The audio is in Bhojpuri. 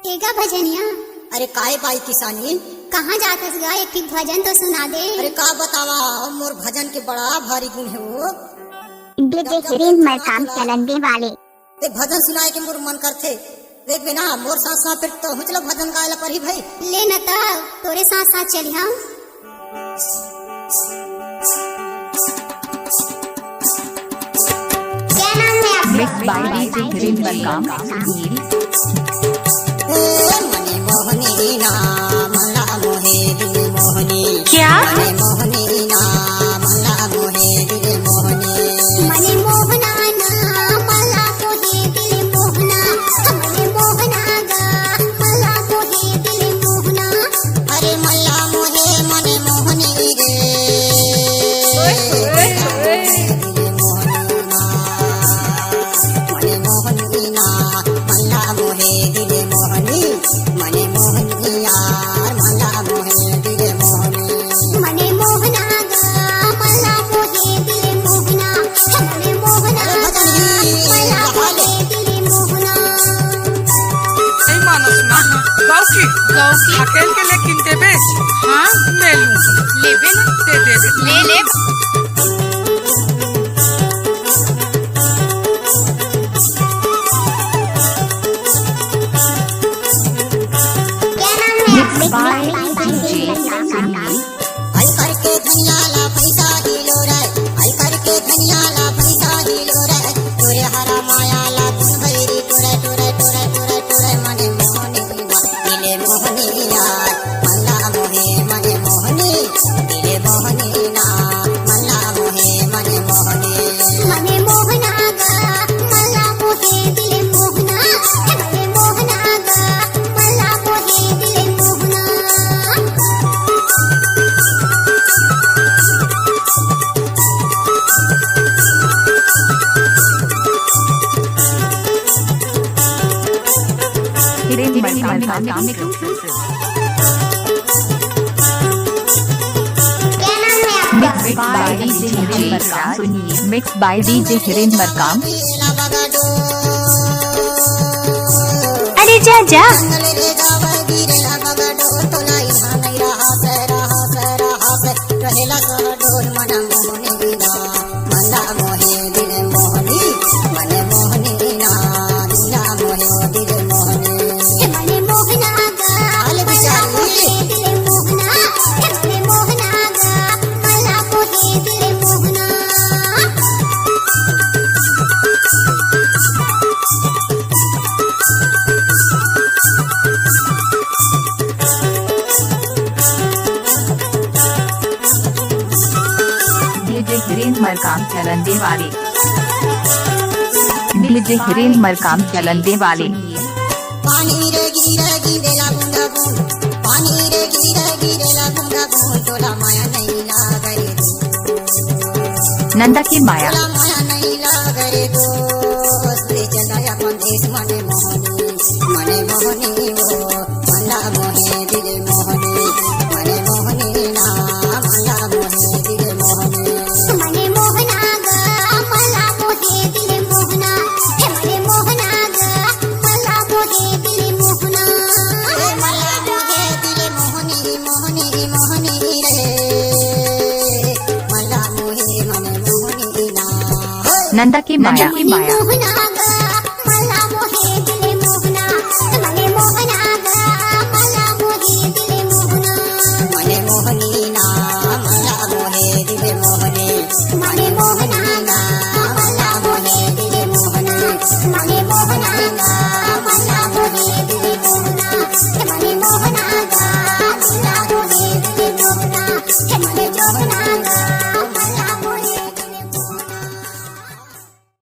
केगा भजनिया? अरे काय बाई किसानी कहाँ जातस गा? एक ठीक भजन तो सुना दे। अरे का बतावा मोर भजन के बड़ा भारी गुण है वो। डीजे हिरेन मरकाम चलने वाले ते भजन सुनाए के मोर मन करथे। देख बिना मोर साथ साथ फिर तो चलो भजन गायला परी भाई। ले न त तोरे साथ साथ चली हम। क्या नाम है आपका? Mix by DJ Hiren Markam. मने मोहनी ना मला मोहे दिल मोहनी। क्या? मने मोहनी ना मला मोहे दिल मोहनी। मने मोहना ना मला मोहे दिल मोहना। मने मोहना गा मला मोहे दिल मोहना। अरे मला मोहे मने मोहनी गे। दिल मोहनी ना मने मोहनी ना मला मोहे दिल मोहनी। मने मोहनी यार मला मोहे दिल मोहनी। मने मोहना गा मला मोहे दिल मोहना। मने मोहना गा मला मोहे दिल मोहना। नहीं मानस ना गौकी अकेल के लिए किनते बेच। हाँ ले लूँ लेबे ना दे दे ले क्या नाम है आपका? बाय डीजे आई करके धनियाला पैसा हिलो रे। आई करके धनियाला पैसा हिलो रे। तोरे हरा मायाला तुम भैरी टुरे टुरे टुरे टुरे टुरे। मने मोहनी दिले मोहनी यार मला मोहे मने मोहनी। दिले मोहनी ना मला मोहे मने मोहनी। मने मोहना गा मला मोहे दिल मोहना। मने मोहना गा मला मोहे दिल मोहना। हिरेन मरकाम। क्या नाम है आपका? Mix by DJ Hiren Markam. सुनिए mix by DJ Hiren Markam. ला बगाडो अरे जा जा। जंगल रे जावे गिरे ला बगाडो तोला इहा नहीं रहा से रहेला गडोल मना मोहनी ना मला मोहे दिल मोहनी। मने मोहनी ना दिला मोहे दिल मोहनी। मने मोहना गा आले मला मोहे बिचारी दिल मोहना। मने मोहना गा मला मोहे दिल मोहना। डीजे हिरेन मरकाम चलने वाले। डीजे हिरेन मरकाम चलने वाले। पानी रे गिरे ला बूंदा बूंद। पानी रे गिरे ला बूंदा बूंद। तोला माया नहीं लागे नंदा की माया तोला माया नहीं लागे दोस्त। ले चला अपन देश मने मोहनी। मने मोहनी वो मला मोहे दिल मोहनी। मने मोहनी ना मला मोहे दिल मोहनी। मने मोहना गा मला मोहे दिल मोहना। मने मोहना गा मला मोहे दिल मोहना। ए मला मोहे दिल मोहनी मोहनी मोहनी रे। मला मोहे मने मोहनी ना नंदा की माया मने मोहना गा मला मोहे दिल मोहना। मने मोहना गा मला मोहे दिल मोहना। मने मोहनी ना मला मोहे दिल मोहनी। मने मोहनी ना मला मोहे दिल मोहनी। मने मोहनी ना